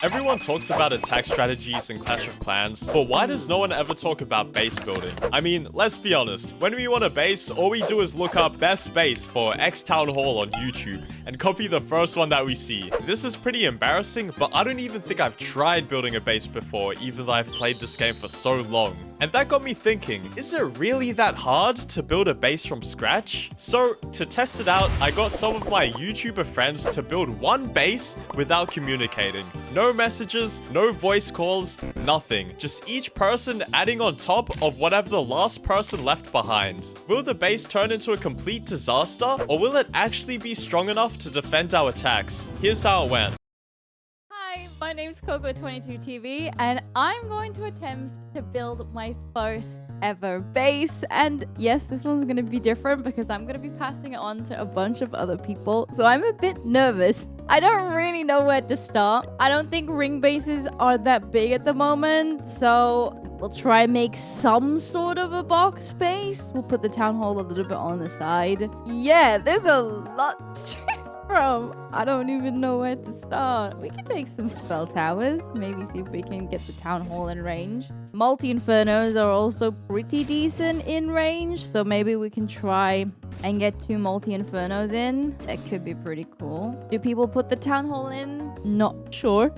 Everyone talks about attack strategies in Clash of Clans, but why does no one ever talk about base building? I mean, let's be honest, when we want a base, all we do is look up best base for X Town Hall on YouTube and copy the first one that we see. This is pretty embarrassing, but I don't even think I've tried building a base before, even though I've played this game for so long. And that got me thinking, is it really that hard to build a base from scratch? So, to test it out, I got some of my YouTuber friends to build one base without communicating. No messages, no voice calls, nothing. Just each person adding on top of whatever the last person left behind. Will the base turn into a complete disaster, or will it actually be strong enough to defend our attacks? Here's how it went. Hi, my name's CoC22TV, and I'm going to attempt to build my first ever base. And yes, this one's going to be different because I'm going to be passing it on to a bunch of other people. So I'm a bit nervous. I don't really know where to start. I don't think ring bases are that big at the moment. So we'll try and make some sort of a box base. We'll put the town hall a little bit on the side. Yeah, there's a lot to choose from. I don't even know where to start. We can take some spell towers. Maybe see if we can get the town hall in range. Multi-infernos are also pretty decent in range. So maybe we can try and get 2 multi-infernos in. That could be pretty cool. Do people put the town hall in? Not sure.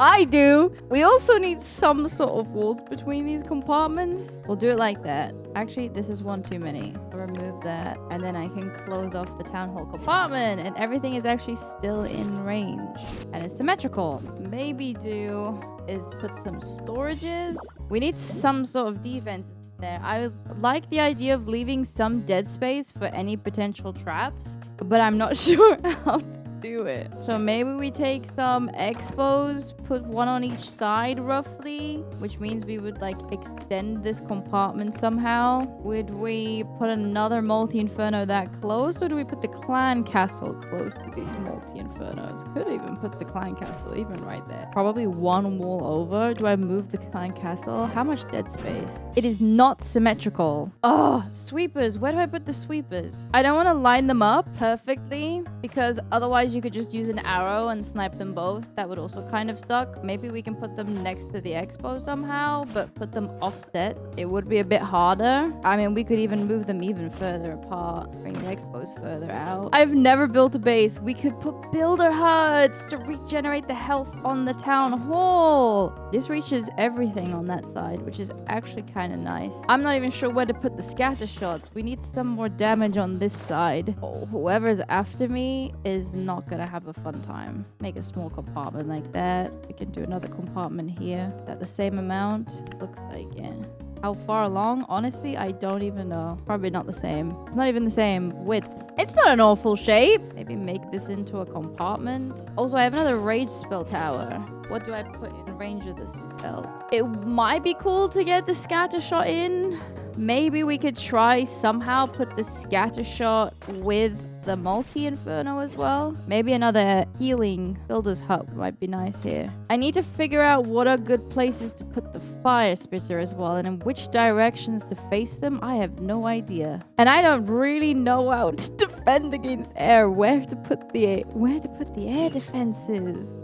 I do. We also need some sort of walls between these compartments. We'll do it like that. Actually, this is one too many. I'll remove that. And then I can close off the town hall compartment. And everything is actually still in range. And it's symmetrical. Maybe do is put some storages. We need some sort of defense there. I like the idea of leaving some dead space for any potential traps. But I'm not sure how to do it. So maybe we take some expos, put one on each side roughly, which means we would like extend this compartment somehow. Would we put another multi-inferno that close, or do we put the clan castle close to these multi-infernos? Could even put the clan castle even right there. Probably one wall over. Do I move the clan castle? How much dead space? It is not symmetrical. Oh, sweepers. Where do I put the sweepers? I don't want to line them up perfectly because otherwise you could just use an arrow and snipe them both. That would also kind of suck. Maybe we can put them next to the expo somehow, but put them offset. It would be a bit harder. I mean, we could even move them even further apart. Bring the expos further out. I've never built a base. We could put builder huts to regenerate the health on the town hall. This reaches everything on that side, which is actually kind of nice. I'm not even sure where to put the scatter shots. We need some more damage on this side. Oh, whoever's after me is not gonna have a fun time. Make a small compartment like that. We can do another compartment here. Is that the same amount? Looks like, yeah. How far along? Honestly, I don't even know. Probably not the same. It's not even the same width. It's not an awful shape. Maybe make this into a compartment. Also, I have another rage spell tower. What do I put in range of this spell? It might be cool to get the scatter shot in. Maybe we could try somehow put the scatter shot with the multi-inferno as well. Maybe another healing builder's hut might be nice here. I need to figure out what are good places to put the fire spitter as well, and in which directions to face them. I have no idea. And I don't really know how to defend against air. Where to put the air defenses.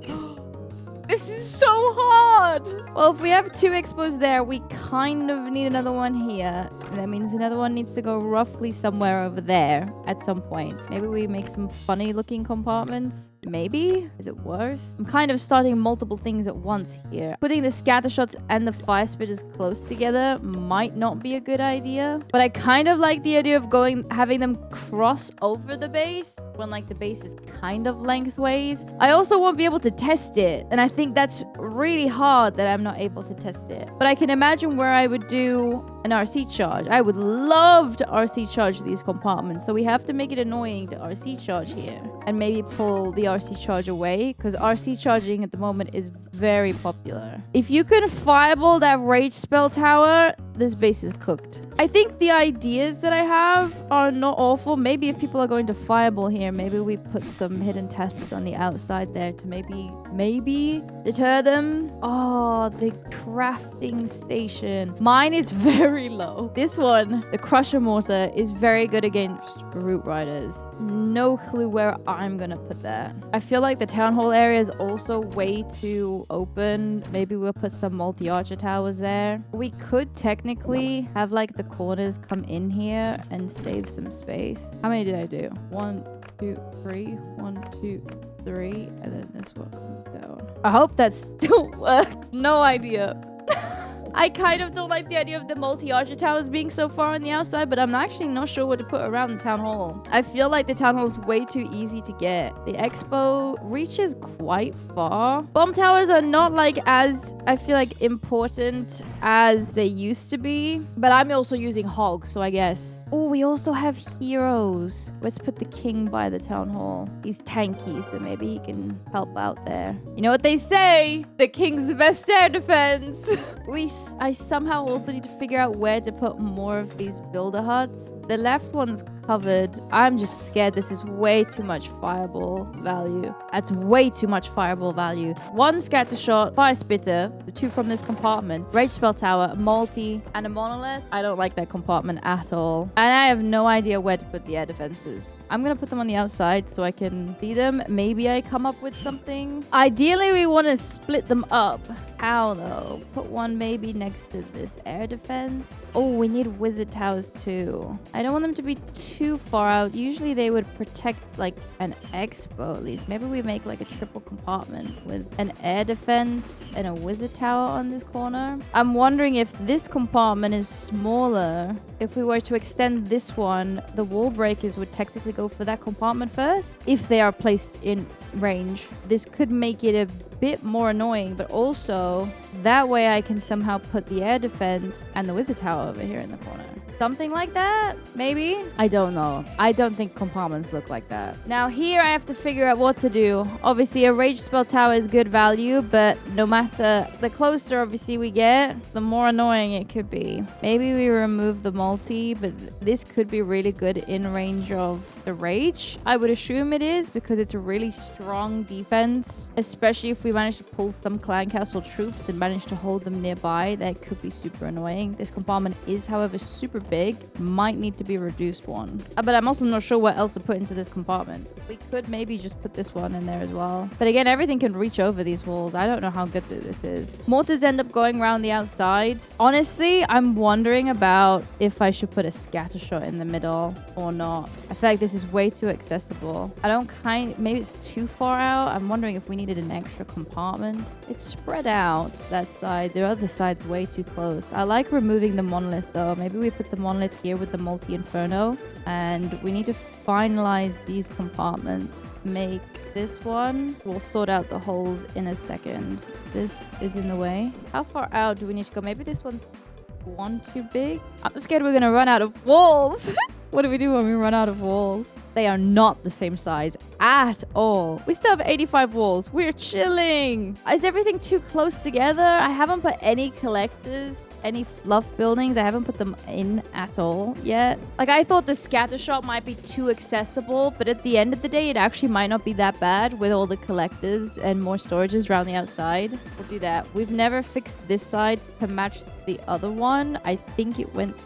This is so hard. Well, if we have 2 expos there, we kind of need another one here. And that means another one needs to go roughly somewhere over there at some point. Maybe we make some funny looking compartments. Maybe? Is it worth? I'm kind of starting multiple things at once here. Putting the scatter shots and the fire spitters close together might not be a good idea. But I kind of like the idea of having them cross over the base when like the base is kind of lengthways. I also won't be able to test it. And I think that's really hard that I'm not able to test it. But I can imagine where I would do an RC charge. I would love to RC charge these compartments. So we have to make it annoying to RC charge here. And maybe pull the RC charge away. Because RC charging at the moment is very popular. If you can fireball that rage spell tower, this base is cooked. I think the ideas that I have are not awful. Maybe if people are going to fireball here, maybe we put some hidden testers on the outside there to maybe deter them. Oh, the crafting station. Mine is very very low. This one, the crusher mortar, is very good against root riders. No clue where I'm gonna put that. I feel like the town hall area is also way too open. Maybe we'll put some multi-archer towers there. We could technically have like the corners come in here and save some space. How many did I do? 1, 2, 3. 1, 2, 3. And then this one comes down. I hope that still works. No idea. I kind of don't like the idea of the multi-archer towers being so far on the outside, but I'm actually not sure what to put around the town hall. I feel like the town hall is way too easy to get. The expo reaches quite far. Bomb towers are not like as, I feel like, important as they used to be, but I'm also using hog, so I guess. Oh, we also have heroes. Let's put the king by the town hall. He's tanky, so maybe he can help out there. You know what they say? The king's the best air defense. I somehow also need to figure out where to put more of these builder huts. The left one's covered. I'm just scared this is way too much fireball value. That's way too much fireball value. 1 scatter shot, fire spitter, the 2 from this compartment, rage spell tower, a multi, and a monolith. I don't like that compartment at all. And I have no idea where to put the air defenses. I'm gonna put them on the outside so I can see them. Maybe I come up with something. Ideally, we want to split them up. How though? Put one maybe next to this air defense. Oh, we need wizard towers too. I don't want them to be too far out. Usually they would protect like an expo at least. Maybe we make like a triple compartment with an air defense and a wizard tower on this corner. I'm wondering if this compartment is smaller. If we were to extend this one, the wall breakers would technically go for that compartment first. If they are placed in range, this could make it a bit more annoying, but also that way I can somehow put the air defense and the wizard tower over here in the corner. Something like that, maybe? I don't know. I don't think compartments look like that. Now here I have to figure out what to do. Obviously a rage spell tower is good value, but no matter, the closer obviously we get, the more annoying it could be. Maybe we remove the multi, but this could be really good in range of the rage. I would assume it is because it's a really strong defense, especially if we manage to pull some clan castle troops and manage to hold them nearby. That could be super annoying. This compartment is, however, super big. Might need to be reduced one. But I'm also not sure what else to put into this compartment. We could maybe just put this one in there as well. But again, everything can reach over these walls. I don't know how good this is. Mortars end up going around the outside. Honestly, I'm wondering about if I should put a scatter shot in the middle or not. I feel like this is way too accessible. Maybe it's too far out. I'm wondering if we needed an extra compartment. It's spread out, that side. The other side's way too close. I like removing the monolith though. Maybe we put the monolith here with the multi-inferno. And we need to finalize these compartments. Make this one. We'll sort out the holes in a second. This is in the way. How far out do we need to go? Maybe this one's one too big. I'm scared we're gonna run out of walls. What do we do when we run out of walls? They are not the same size at all. We still have 85 walls. We're chilling. Is everything too close together? I haven't put any collectors, any fluff buildings. I haven't put them in at all yet. Like, I thought the scatter shot might be too accessible, but at the end of the day, it actually might not be that bad with all the collectors and more storages around the outside. We'll do that. We've never fixed this side to match the other one. I think it went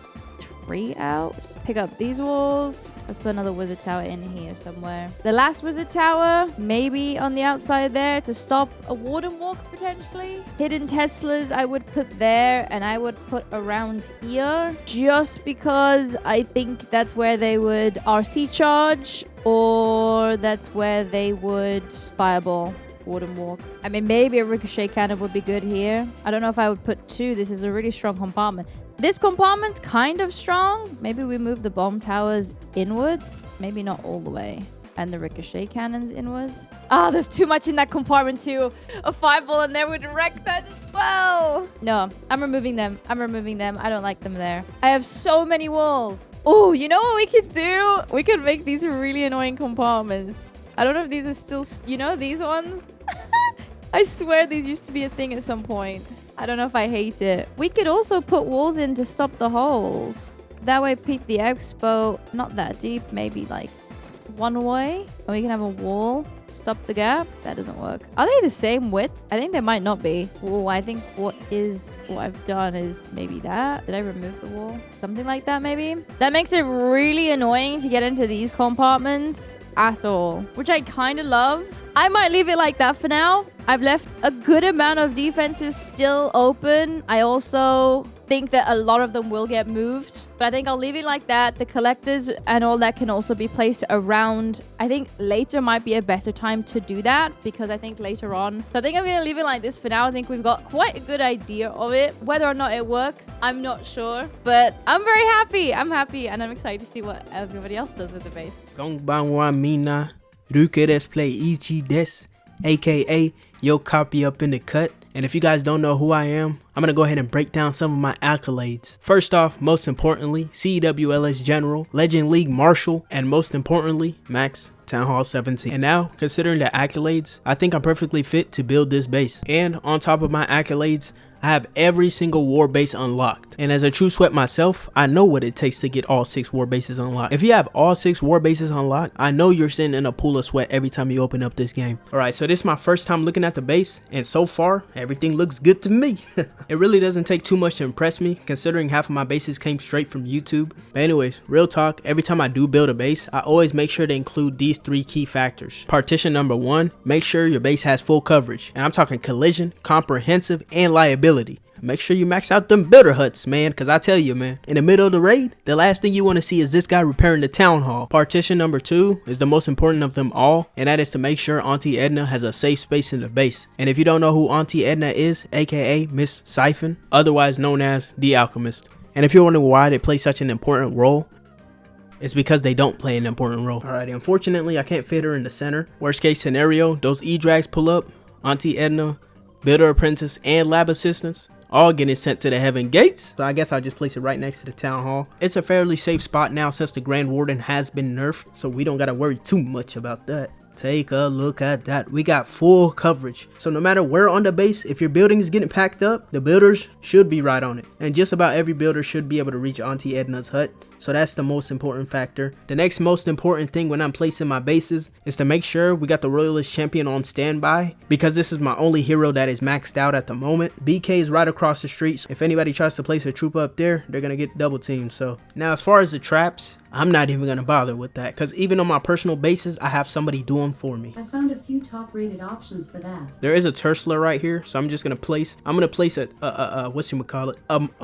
3 out. Pick up these walls. Let's put another wizard tower in here somewhere. The last wizard tower, maybe on the outside there to stop a warden walk potentially. Hidden Teslas I would put there, and I would put around here just because I think that's where they would RC charge, or that's where they would fireball. Warden walk. I mean, maybe a ricochet cannon would be good here. I don't know if I would put 2. This is a really strong compartment. This compartment's kind of strong. Maybe we move the bomb towers inwards. Maybe not all the way. And the ricochet cannons inwards. Ah, there's too much in that compartment too. A fireball in there would wreck that as well. No, I'm removing them. I'm removing them. I don't like them there. I have so many walls. Oh, you know what we could do? We could make these really annoying compartments. I don't know if these are still, you know, these ones. I swear these used to be a thing at some point. I don't know if I hate it. We could also put walls in to stop the holes. That way, peep the expo, not that deep, maybe like one way. And we can have a wall stop the gap. That doesn't work. Are they the same width? I think they might not be. Oh, I think what I've done is maybe that. Did I remove the wall? Something like that, maybe? That makes it really annoying to get into these compartments at all, which I kind of love. I might leave it like that for now. I've left a good amount of defenses still open. I also think that a lot of them will get moved, but I think I'll leave it like that. The collectors and all that can also be placed around. I think later might be a better time to do that because I think later on. So I think I'm going to leave it like this for now. I think we've got quite a good idea of it. Whether or not it works, I'm not sure, but I'm very happy. I'm happy and I'm excited to see what everybody else does with the base. Gongbanwa Mina Rukeres play Ichi Des, aka Yo Copy Up in the Cut. And if you guys don't know who I am, I'm going to go ahead and break down some of my accolades. First off, most importantly, CWLS General, Legend League Marshal, and most importantly, Max Town Hall 17. And now, considering the accolades, I think I'm perfectly fit to build this base. And on top of my accolades, I have every single war base unlocked. And as a true sweat myself, I know what it takes to get all 6 war bases unlocked. If you have all 6 war bases unlocked, I know you're sitting in a pool of sweat every time you open up this game. Alright, so this is my first time looking at the base, and so far, everything looks good to me. It really doesn't take too much to impress me, considering half of my bases came straight from YouTube. But anyways, real talk, every time I do build a base, I always make sure to include these 3 key factors. Partition number 1, make sure your base has full coverage. And I'm talking collision, comprehensive, and liability. Make sure you max out them builder huts, man, because I tell you, man, in the middle of the raid, the last thing you want to see is this guy repairing the town hall. Partition number 2 is the most important of them all, and that is to make sure Auntie Edna has a safe space in the base. And if you don't know who Auntie Edna is, aka Miss Siphon, otherwise known as the Alchemist. And if you're wondering why they play such an important role, it's because they don't play an important role. Alright, unfortunately, I can't fit her in the center. Worst case scenario, those E-Drags pull up, Auntie Edna, Builder Apprentice, and Lab Assistants all getting sent to the Heaven Gates. So I guess I'll just place it right next to the Town Hall. It's a fairly safe spot now since the Grand Warden has been nerfed, so we don't gotta worry too much about that. Take a look at that. We got full coverage. So no matter where on the base, if your building is getting packed up, the builders should be right on it. And just about every builder should be able to reach Auntie Edna's hut. So that's the most important factor. The next most important thing when I'm placing my bases is to make sure we got the Royalist Champion on standby, because this is my only hero that is maxed out at the moment. BK is right across the street, so if anybody tries to place a troop up there, they're gonna get double teamed. So now as far as the traps, I'm not even gonna bother with that, because even on my personal bases, I have somebody do them for me. I found a few top rated options for that. There is a Tursler right here, so I'm just gonna place a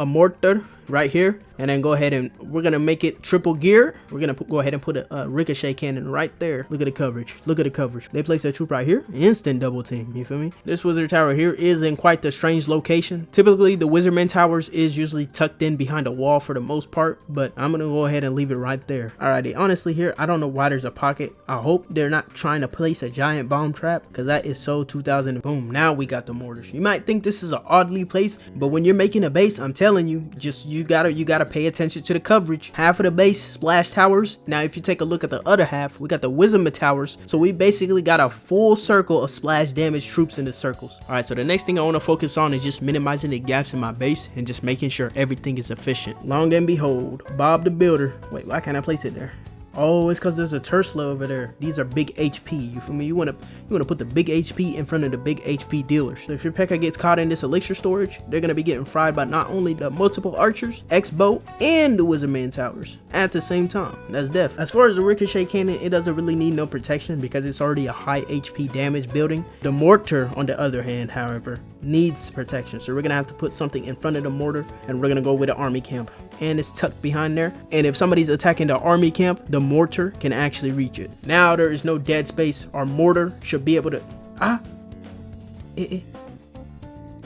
mortar right here, and then go ahead and we're gonna make it triple gear. We're gonna go ahead and put a ricochet cannon right there. Look at the coverage. Look at the coverage. They place that troop right here, instant double team. You feel me? This wizard tower here is in quite the strange location. Typically the wizardman towers is usually tucked in behind a wall for the most part, but I'm gonna go ahead and leave it right there. Alrighty, honestly here, I don't know why there's a pocket. I hope they're not trying to place a giant bomb trap, because that is so 2000. Boom, now we got the mortars. You might think this is an oddly placed, but when you're making a base, I'm telling you, just you gotta pay attention to the coverage. Half of the base splash towers. Now if you take a look at the other half, we got the wizardman towers, so we basically got a full circle of splash damage troops in the circles. Alright, so the next thing I want to focus on is just minimizing the gaps in my base and just making sure everything is efficient. Long and behold, Bob the Builder. Wait, why can't I place it there? Oh, it's because there's a Tursla over there. These are big HP. You feel me? You wanna put the big HP in front of the big HP dealers. So if your P.E.K.K.A gets caught in this elixir storage, they're gonna be getting fried by not only the multiple archers, X-bow, and the wizardman towers at the same time. That's death. As far as the ricochet cannon, it doesn't really need no protection because it's already a high HP damage building. The mortar, on the other hand, however, needs protection. So we're gonna have to put something in front of the mortar, and we're gonna go with an army camp. And it's tucked behind there. And if somebody's attacking the army camp, the mortar can actually reach it. Now there is no dead space. Our mortar should be able to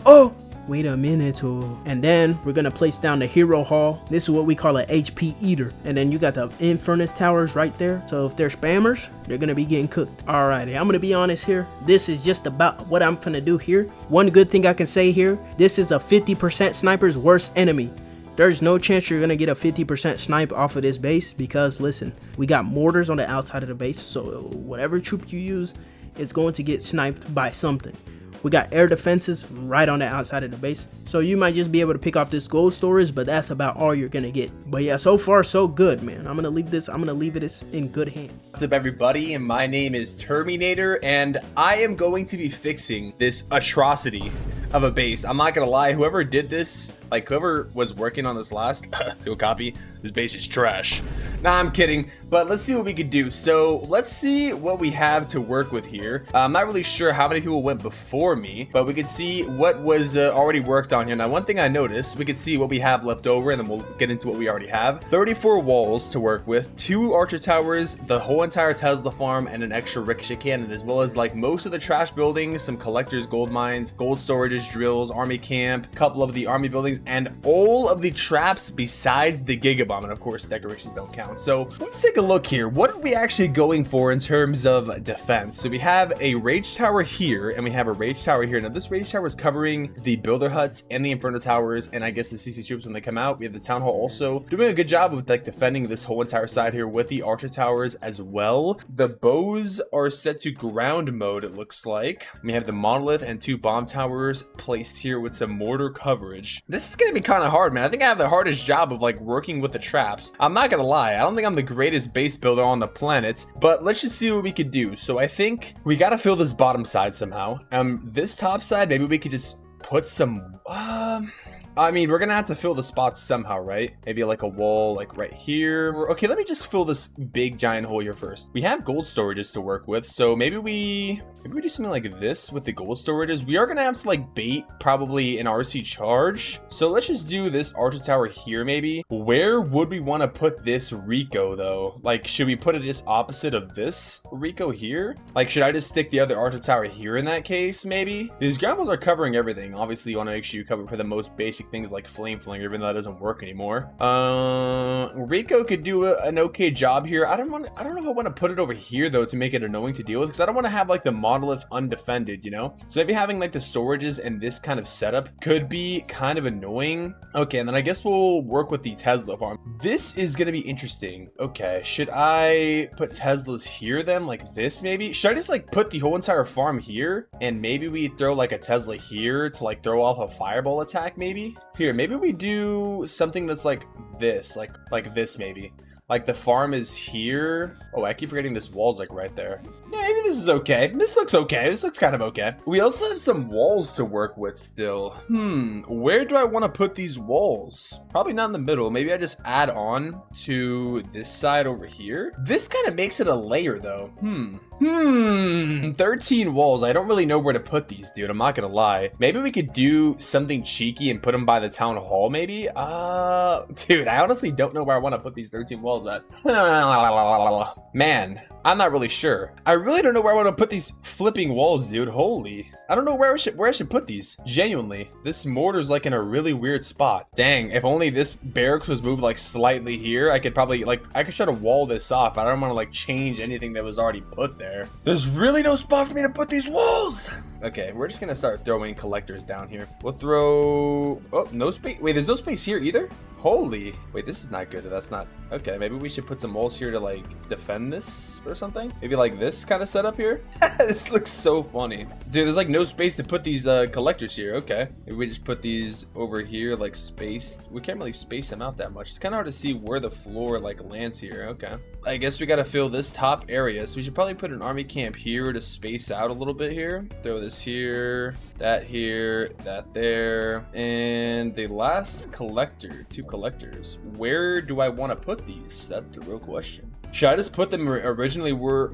oh, wait a minute. And then we're gonna place down the hero hall. This is what we call an HP eater. And then you got the infernus towers right there. So if they're spammers, they're gonna be getting cooked. Alrighty, I'm gonna be honest here. This is just about what I'm gonna do here. One good thing I can say here, this is a 50% sniper's worst enemy. There's no chance you're gonna get a 50% snipe off of this base, because listen, we got mortars on the outside of the base, so whatever troop you use, it's going to get sniped by something. We got air defenses right on the outside of the base. So you might just be able to pick off this gold storage, but that's about all you're gonna get. But yeah, so far so good, man. I'm gonna leave it in good hands. What's up, everybody? And my name is Terminator, and I am going to be fixing this atrocity of a base. I'm not gonna lie, whoever did this, like whoever was working on this last do a copy, this base is trash. Nah, I'm kidding, but let's see what we could do. So let's see what we have to work with here. I'm not really sure how many people went before me, but we could see what was already worked on here. Now, one thing I noticed, we could see what we have left over, and then we'll get into what we already have. 34 walls to work with, 2 archer towers, the whole entire Tesla farm, and an extra ricochet cannon, as well as like most of the trash buildings, some collectors, gold mines, gold storages, drills, army camp, couple of the army buildings, and all of the traps besides the gigabomb. And of course, decorations don't count. So let's take a look here. What are we actually going for in terms of defense? So we have a rage tower here, and we have a rage tower here. Now this rage tower is covering the builder huts and the inferno towers, and I guess the CC troops when they come out. We have the town hall also doing a good job of like defending this whole entire side here with the archer towers as well. The bows are set to ground mode, it looks like. We have the monolith and 2 bomb towers placed here with some mortar coverage. This is gonna be kind of hard, man. I think I have the hardest job of like working with the traps. I'm not gonna lie, I don't think I'm the greatest base builder on the planet, but let's just see what we could do. So I think we gotta fill this bottom side somehow. This top side, maybe we could just put some I mean, we're gonna have to fill the spots somehow, right? Maybe like a wall like right here. Okay, let me just fill this big giant hole here first. We have gold storages to work with, so maybe we do something like this with the gold storages. We are gonna have to like bait probably an RC charge, so let's just do this archer tower here maybe. Where would we want to put this Rico though? Like, should we put it just opposite of this Rico here? Like, should I just stick the other archer tower here in that case maybe? These ground walls are covering everything. Obviously you want to make sure you cover for the most basic things like flame flinger, even though that doesn't work anymore. Rico could do an okay job here. I don't know if I want to put it over here though to make it annoying to deal with, because I don't want to have like the monolith undefended, you know? So maybe having like the storages and this kind of setup could be kind of annoying. Okay, and then I guess we'll work with the Tesla farm. This is gonna be interesting. Okay, should I put Teslas here then, like this maybe? Should I just like put the whole entire farm here, and maybe we throw like a Tesla here to like throw off a fireball attack maybe? Here, maybe we do something that's like this, like this maybe. Like the farm is here. Oh, I keep forgetting this wall's like right there. Yeah, maybe this is okay. This looks okay. This looks kind of okay. We also have some walls to work with still. Where do I want to put these walls? Probably not in the middle. Maybe I just add on to this side over here. This kind of makes it a layer though. 13 walls. I don't really know where to put these, dude. I'm not gonna lie. Maybe we could do something cheeky and put them by the town hall maybe. Dude, I honestly don't know where I want to put these 13 walls at. Man, I'm not really sure. I really don't know where I want to put these flipping walls, dude. Holy. I don't know where I should put these. Genuinely. This mortar's like in a really weird spot. Dang, if only this barracks was moved like slightly here, I could probably like, I could try to wall this off. I don't want to like change anything that was already put there. There's really no spot for me to put these walls. Okay, we're just gonna start throwing collectors down here. We'll throw, oh, no space. Wait, there's no space here either? Holy, wait, this is not good. That's not, okay, maybe we should put some walls here to like defend this or something. Maybe like this kind of setup here. This looks so funny. Dude, there's like no space to put these collectors here. Okay, maybe we just put these over here like spaced. We can't really space them out that much. It's kind of hard to see where the floor like lands here. Okay, I guess we got to fill this top area. So we should probably put an army camp here to space out a little bit here. Throw this here, that there. And the last collector, 2 collectors. Where do I want to put these? That's the real question. Should I just put them originally were,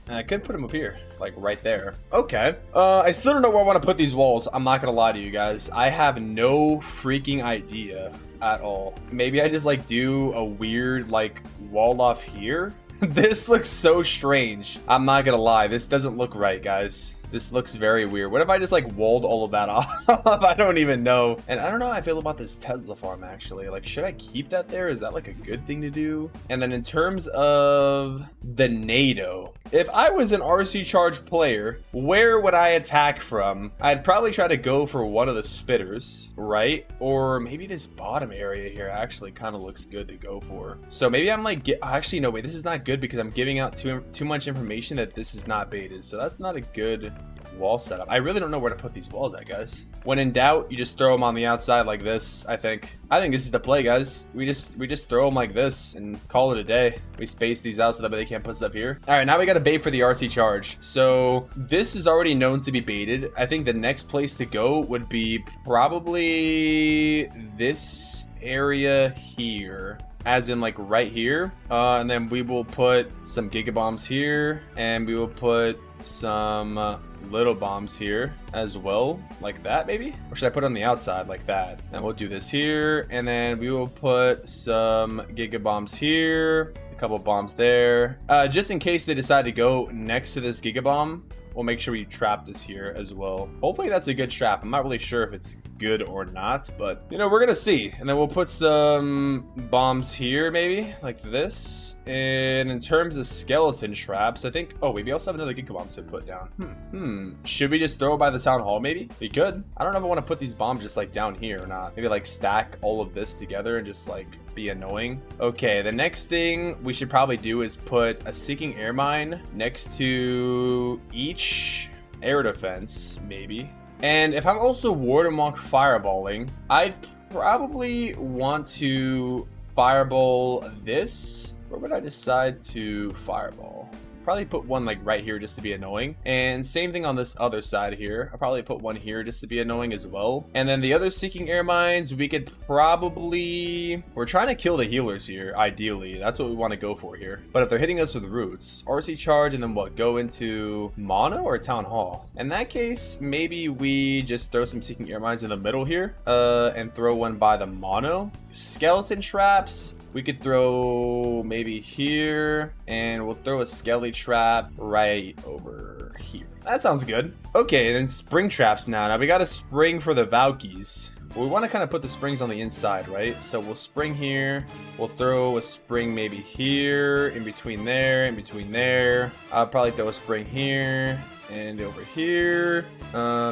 I could put them up here, like right there. Okay. I still don't know where I want to put these walls. I'm not gonna lie to you guys. I have no freaking idea at all. Maybe I just like do a weird like wall off here. This looks so strange. I'm not gonna lie. This doesn't look right, guys. This looks very weird. What if I just like walled all of that off? I don't even know. And I don't know how I feel about this Tesla farm actually. Like, should I keep that there? Is that like a good thing to do? And then in terms of the NATO, if I was an RC Charge player, where would I attack from? I'd probably try to go for one of the spitters, right? Or maybe this bottom area here actually kind of looks good to go for. So maybe I'm like, actually, no, wait, this is not good because I'm giving out too much information that this is not baited. So that's not a good wall setup. I really don't know where to put these walls at, guys. When in doubt, you just throw them on the outside like this, I think. I think this is the play, guys. We just throw them like this and call it a day. We space these out so that they can't put stuff here. All right, now we got to bait for the RC charge. So this is already known to be baited. I think the next place to go would be probably this area here, as in like right here, and then we will put some gigabombs here, and we will put some little bombs here as well, like that maybe, or should I put it on the outside like that? And we'll do this here, and then we will put some gigabombs here, a couple bombs there, just in case they decide to go next to this gigabomb. We'll make sure we trap this here as well. Hopefully that's a good trap. I'm not really sure if it's good or not, but you know, we're gonna see. And then we'll put some bombs here maybe like this. And in terms of skeleton traps, I think, oh wait, we also have another gigabomb to put down. Should we just throw it by the town hall maybe? We could. I don't know if I want to put these bombs just like down here or not. Maybe like stack all of this together and just like be annoying. Okay, the next thing we should probably do is put a seeking air mine next to each air defense maybe. And if I'm also Warden Monk fireballing, I'd probably want to fireball this. Where would I decide to fireball? Probably put one like right here just to be annoying. And same thing on this other side here. I'll probably put one here just to be annoying as well. And then the other seeking air mines, we could probably... We're trying to kill the healers here, ideally. That's what we want to go for here. But if they're hitting us with roots, RC charge and then what? Go into mono or town hall? In that case, maybe we just throw some seeking air mines in the middle here and throw one by the mono. Skeleton traps, we could throw maybe here, and we'll throw a skelly trap right over here. That sounds good. Okay, then spring traps now. Now we got a spring for the Valkies. We want to kind of put the springs on the inside, right? So we'll spring here. We'll throw a spring maybe here, in between there, in between there. I'll probably throw a spring here and over here.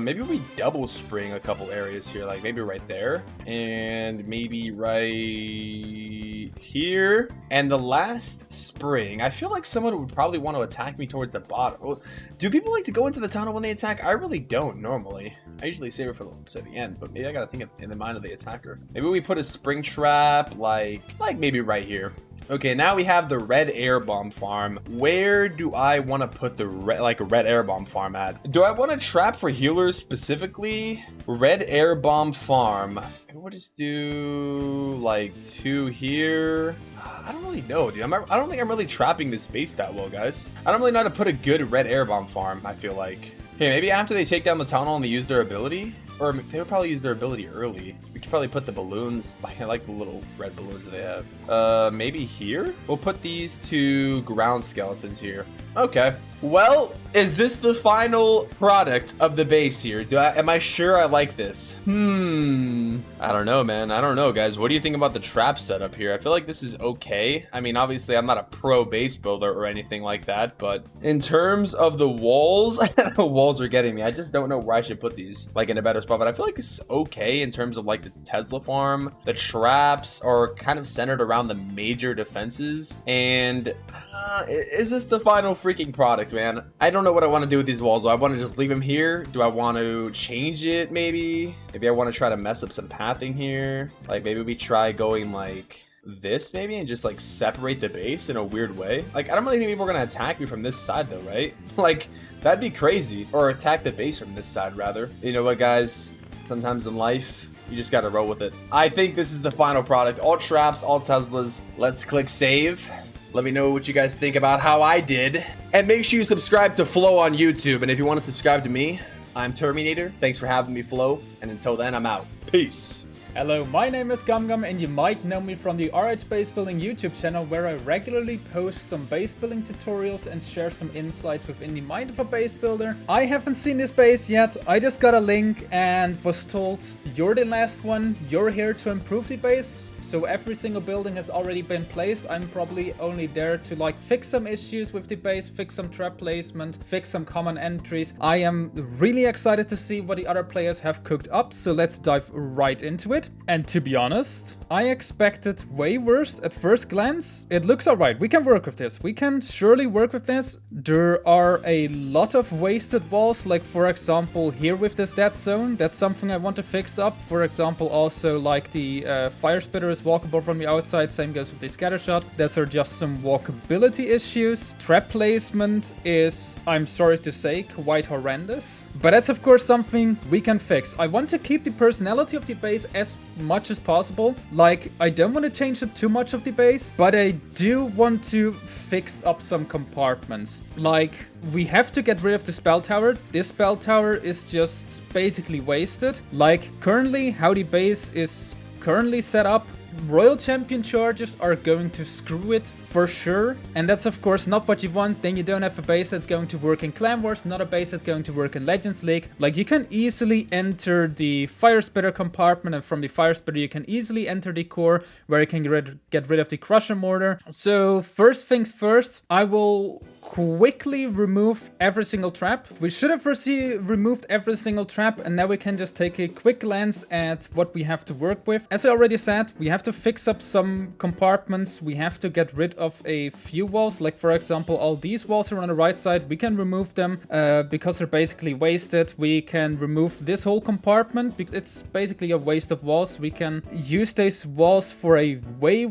Maybe we double spring a couple areas here, like maybe right there and maybe right here. And the last spring, I feel like someone would probably want to attack me towards the bottom. Do people like to go into the tunnel when they attack? I really don't normally. I usually save it for the end, but maybe I gotta think in the mind of the attacker. Maybe we put a spring trap like maybe right here. Okay, now we have the red air bomb farm. Where do I want to put the red air bomb farm at? Do I want to trap for healers specifically? Red air bomb farm. We'll just do like 2 here. I don't really know, dude. I don't think I'm really trapping this base that well, guys. I don't really know how to put a good red air bomb farm, I feel like. Okay, maybe after they take down the tunnel and they use their ability. Or they would probably use their ability early. We could probably put the balloons. I like the little red balloons that they have. Maybe here? We'll put these 2 ground skeletons here. Okay. Well, is this the final product of the base here? Am I sure I like this? I don't know, man. I don't know, guys. What do you think about the trap setup here? I feel like this is okay. I mean, obviously, I'm not a pro base builder or anything like that, but in terms of the walls, the walls are getting me. I just don't know where I should put these, like in a better spot, but I feel like this is okay in terms of like the Tesla farm. The traps are kind of centered around the major defenses, and is this the final freaking product, man? I don't know what I want to do with these walls. Do I want to just leave them here? Do I want to change it maybe? Maybe I want to try to mess up some pathing here. Like maybe we try going like this maybe and just like separate the base in a weird way. Like I don't really think people are gonna attack me from this side though, right? Like that'd be crazy. Or attack the base from this side rather. You know what, guys? Sometimes in life you just gotta roll with it. I think this is the final product. All traps, all Teslas. Let's click save. Let me know what you guys think about how I did. And make sure you subscribe to Flo on YouTube. And if you want to subscribe to me, I'm Terminator. Thanks for having me, Flo. And until then, I'm out. Peace. Hello, my name is GumGum and you might know me from the RH Base Building YouTube channel, where I regularly post some base building tutorials and share some insights within the mind of a base builder. I haven't seen this base yet. I just got a link and was told, you're the last one, you're here to improve the base. So every single building has already been placed. I'm probably only there to like fix some issues with the base, fix some trap placement, fix some common entries. I am really excited to see what the other players have cooked up. So let's dive right into it. And to be honest, I expected way worse at first glance. It looks alright. We can work with this. We can surely work with this. There are a lot of wasted walls, like for example here with this dead zone. That's something I want to fix up. For example, also like the fire spitter is walkable from the outside. Same goes with the scatter shot. Those are just some walkability issues. Trap placement is, I'm sorry to say, quite horrendous. But that's of course something we can fix. I want to keep the personality of the base as much as possible. Like, I don't want to change up too much of the base, but I do want to fix up some compartments. Like, we have to get rid of the spell tower. This spell tower is just basically wasted. Like, currently, how the base is currently set up, Royal Champion charges are going to screw it for sure. And that's of course not what you want. Then you don't have a base that's going to work in Clan Wars, not a base that's going to work in Legends League. Like, you can easily enter the Fire Spitter compartment, and from the Fire Spitter you can easily enter the core where you can get rid of the Crusher Mortar. So first things first, I will quickly remove every single trap. We should have removed every single trap, and now we can just take a quick glance at what we have to work with. As I already said, we have to fix up some compartments. We have to get rid of a few walls, like for example all these walls are on the right side. We can remove them because they're basically wasted. We can remove this whole compartment because it's basically a waste of walls. We can use these walls for a way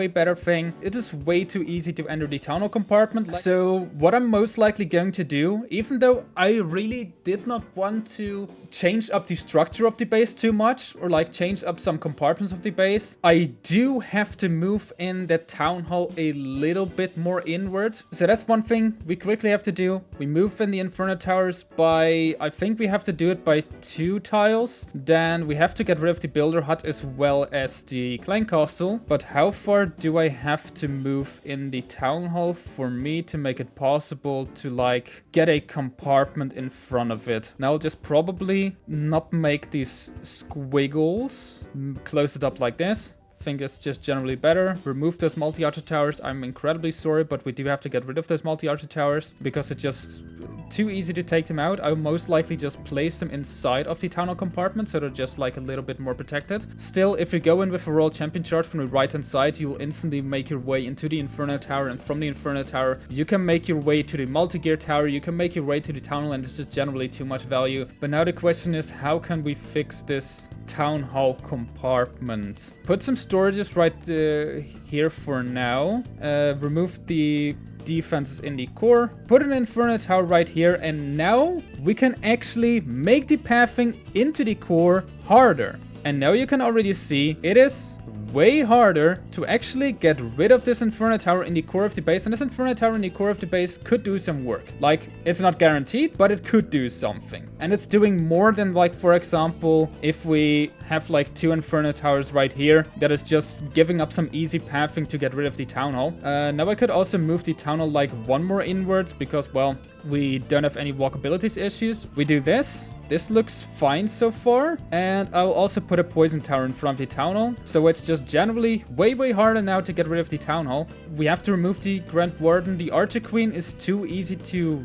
better thing. It is way too easy to enter the tunnel compartment. So what I'm most likely going to do, even though I really did not want to change up the structure of the base too much, or like change up some compartments of the base, I do have to move in the town hall a little bit more inward. So that's one thing we quickly have to do. We move in the Inferno Towers by, I think we have to do it by 2 tiles. Then we have to get rid of the Builder Hut as well as the Clan Castle. But how far do I have to move in the town hall for me to make it possible to like get a compartment in front of it? Now I'll just probably not make these squiggles. Close it up like this. Think it's just generally better. Remove those multi-archer towers. I'm incredibly sorry, but we do have to get rid of those multi-archer towers because it's just too easy to take them out. I'll most likely just place them inside of the tunnel compartment so they're just like a little bit more protected. Still, if you go in with a Royal Champion charge from the right hand side, you will instantly make your way into the Inferno Tower, and from the Inferno Tower you can make your way to the multi-gear tower, you can make your way to the tunnel, and it's just generally too much value. But now the question is, how can we fix this town hall compartment? Put some storages right here for now. Remove the defenses in the core. Put an Inferno Tower right here, and now we can actually make the pathing into the core harder. And now you can already see it is way harder to actually get rid of this Inferno Tower in the core of the base, and this Inferno Tower in the core of the base could do some work. Like, it's not guaranteed, but it could do something. And it's doing more than, like, for example, if we have like 2 Inferno Towers right here, that is just giving up some easy pathing to get rid of the Town Hall. Now I could also move the Town Hall like 1 more inwards because, well, we don't have any walkability issues. We do this. This looks fine so far. And I'll also put a Poison Tower in front of the Town Hall. So it's just generally way harder now to get rid of the Town Hall. We have to remove the Grand Warden. The Archer Queen is too easy to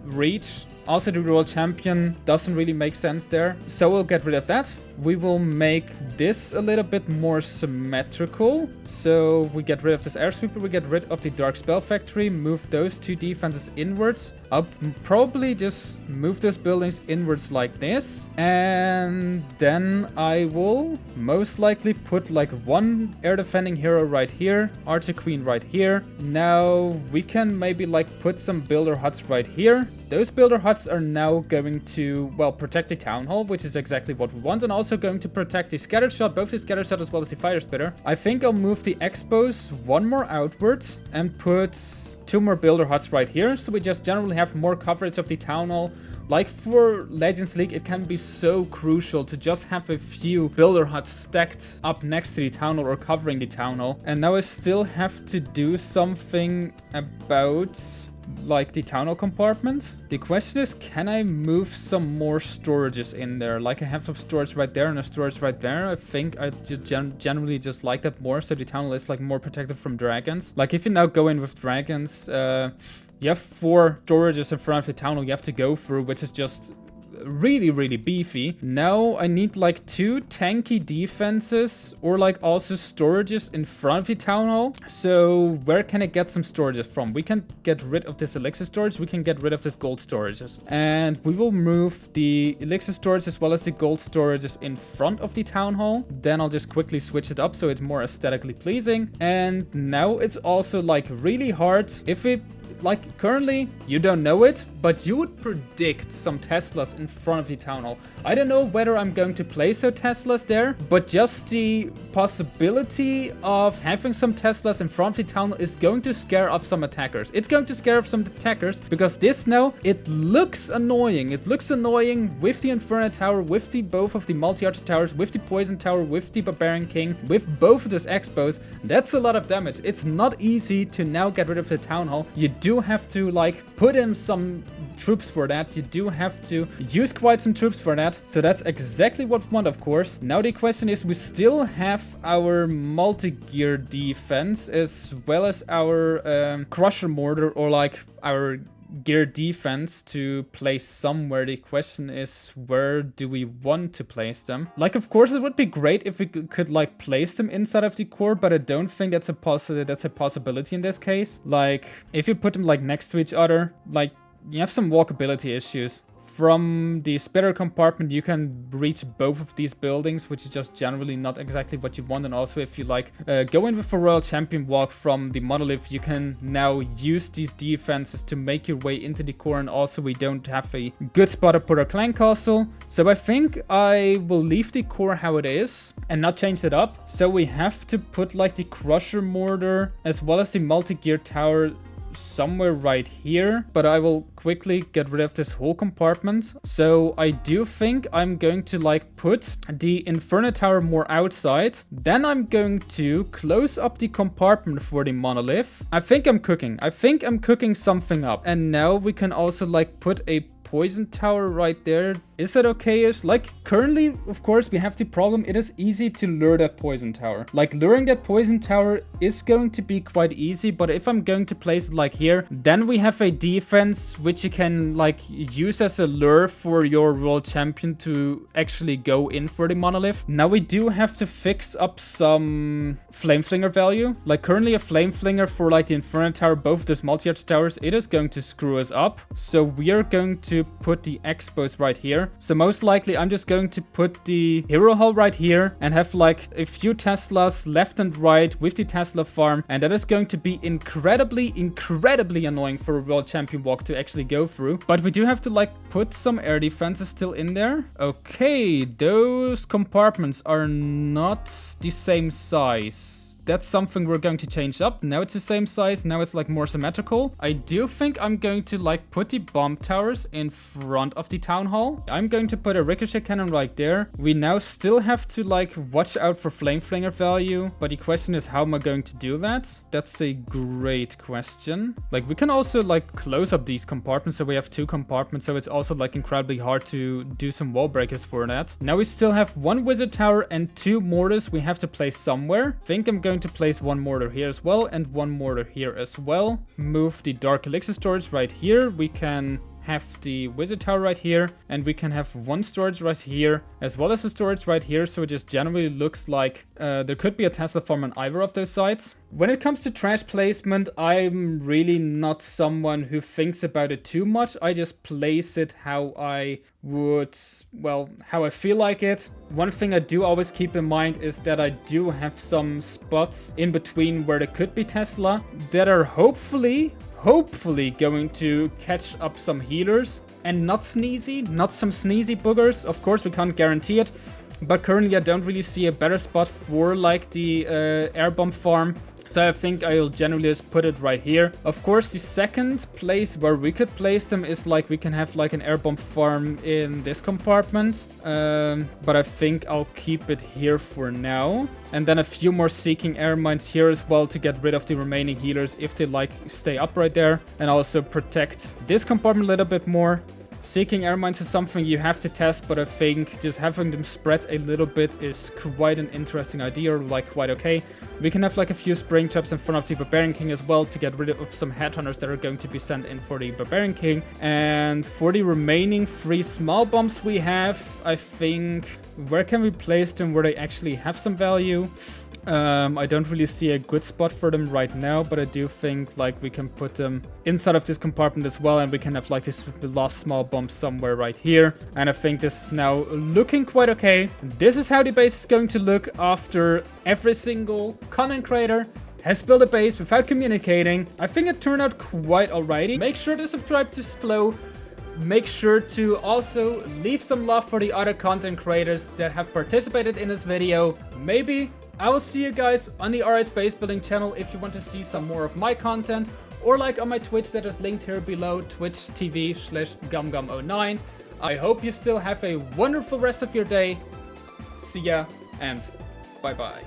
reach. Also, the Royal Champion doesn't really make sense there. So we'll get rid of that. We will make this a little bit more symmetrical. So we get rid of this Air Sweeper. We get rid of the Dark Spell Factory. Move those 2 defenses inwards. I'll probably just move those buildings inwards like this. And then I will most likely put like 1 air defending hero right here. Archer Queen right here. Now we can maybe like put some Builder Huts right here. Those Builder Huts are now going to, well, protect the Town Hall, which is exactly what we want, and also going to protect the Scattered Shot, both the Scattered Shot as well as the Fire Spitter. I think I'll move the Expos 1 more outwards and put 2 more Builder Huts right here, so we just generally have more coverage of the Town Hall. Like for Legends League, it can be so crucial to just have a few Builder Huts stacked up next to the Town Hall or covering the Town Hall. And now I still have to do something about like the Town Hall compartment. The question is, can I move some more storages in there? Like I have some storage right there and a storage right there. I think I just generally just like that more, so the Town Hall is like more protected from dragons. Like if you now go in with dragons, you have 4 storages in front of the Town Hall you have to go through, which is just really beefy. Now I need like 2 tanky defenses or like also storages in front of the town hall. So where can I get some storages from? We can get rid of this elixir storage. We can get rid of this gold storages. And we will move the elixir storage as well as the gold storages in front of the town hall. Then I'll just quickly switch it up so it's more aesthetically pleasing. And now it's also like really hard if it, like currently you don't know it, but you would predict some Teslas in front of the town hall. I don't know whether I'm going to place so Teslas there, but just the possibility of having some Teslas in front of the town hall is going to scare off some attackers. It's going to scare off some attackers because this now, it looks annoying. It looks annoying with the Inferno Tower, with the both of the multi-archer towers, with the Poison Tower, with the Barbarian King, with both of those expos. That's a lot of damage. It's not easy to now get rid of the town hall. You do have to like put in some troops for that. You do have to use quite some troops for that. So that's exactly what we want, of course. Now the question is, we still have our multi-gear defense as well as our crusher mortar or like our gear defense to place somewhere. The question is, where do we want to place them? Like, of course, it would be great if we could like place them inside of the core, but I don't think that's a possibility in this case. Like, if you put them like next to each other, like you have some walkability issues. From the spitter compartment, you can reach both of these buildings, which is just generally not exactly what you want. And also, if you like go in with a Royal Champion walk from the monolith, you can now use these defenses to make your way into the core. And also, we don't have a good spot to put our clan castle. So I think I will leave the core how it is and not change it up. So we have to put like the crusher mortar as well as the multi-gear tower somewhere right here, but I will quickly get rid of this whole compartment. So I do think I'm going to like put the Inferno Tower more outside. Then I'm going to close up the compartment for the monolith. I think I'm cooking something up. And now we can also like put a Poison Tower right there. Is that okay-ish? Like, currently, of course, we have the problem. It is easy to lure that Poison Tower. Like, luring that Poison Tower is going to be quite easy, but if I'm going to place it like here, then we have a defense which you can, like, use as a lure for your World Champion to actually go in for the monolith. Now, we do have to fix up some Flame Flinger value. Like, currently a Flame Flinger for, like, the Inferno Tower, both those multi-arch towers, it is going to screw us up. So, we are going to put the expos right here. So most likely I'm just going to put the hero hall right here and have like a few Teslas left and right with the Tesla farm, and that is going to be incredibly annoying for a World Champion walk to actually go through. But we do have to like put some air defenses still in there. Okay, those compartments are not the same size. That's something we're going to change up. Now it's the same size. Now it's like more symmetrical. I do think I'm going to like put the bomb towers in front of the town hall. I'm going to put a ricochet cannon right there. We now still have to like watch out for flame flinger value. But the question is, how am I going to do that? That's a great question. Like we can also like close up these compartments. So we have two compartments. So it's also like incredibly hard to do some wall breakers for that. Now we still have one wizard tower and two mortars we have to place somewhere. I think I'm going to place one mortar here as well and one mortar here as well. Move the dark elixir storage right here. We can have the wizard tower right here, and we can have one storage right here as well as a storage right here. So it just generally looks like there could be a Tesla farm on either of those sides. When it comes to trash placement, I'm really not someone who thinks about it too much. I just place it how I would, well, how I feel like it. One thing I do always keep in mind is that I do have some spots in between where there could be Tesla that are hopefully going to catch up some healers and not some sneezy boogers. Of course, we can't guarantee it, but currently I don't really see a better spot for like the air bomb farm. So I think I'll generally just put it right here. Of course, the second place where we could place them is like we can have like an air bomb farm in this compartment. But I think I'll keep it here for now. And then a few more seeking air mines here as well to get rid of the remaining healers if they like stay up right there. And also protect this compartment a little bit more. seeking air mines is something you have to test, but I think just having them spread a little bit is quite an interesting idea, like quite okay. We can have like a few spring traps in front of the Barbarian King as well to get rid of some headhunters that are going to be sent in for the Barbarian King. And for the remaining 3 small bombs we have, I think, where can we place them where they actually have some value? I don't really see a good spot for them right now, but I do think like we can put them inside of this compartment as well, and we can have like the last small bomb somewhere right here. And I think this is now looking quite okay. This is how the base is going to look after every single content creator has built a base without communicating. I think it turned out quite alrighty. Make sure to subscribe to Flow. Make sure to also leave some love for the other content creators that have participated in this video. Maybe I will see you guys on the RH Base Building channel if you want to see some more of my content, or like on my Twitch that is linked here below, twitch.tv/gumgum09. I hope you still have a wonderful rest of your day. See ya, and bye-bye.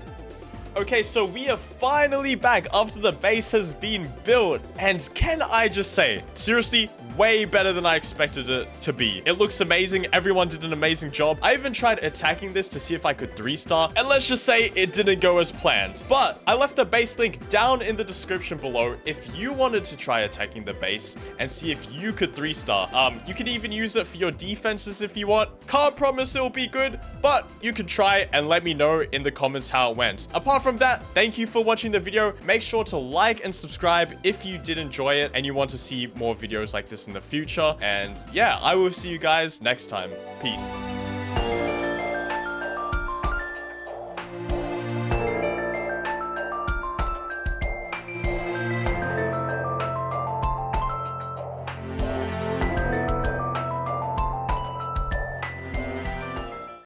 Okay, so we are finally back after the base has been built. And can I just say, seriously, way better than I expected it to be. It looks amazing. Everyone did an amazing job. I even tried attacking this to see if I could 3-star. And let's just say it didn't go as planned. But I left the base link down in the description below if you wanted to try attacking the base and see if you could 3-star. You could even use it for your defenses if you want. Can't promise it will be good, but you can try and let me know in the comments how it went. Apart from that, thank you for watching the video. Make sure to like and subscribe if you did enjoy it and you want to see more videos like this in the future. And yeah, I will see you guys next time. Peace.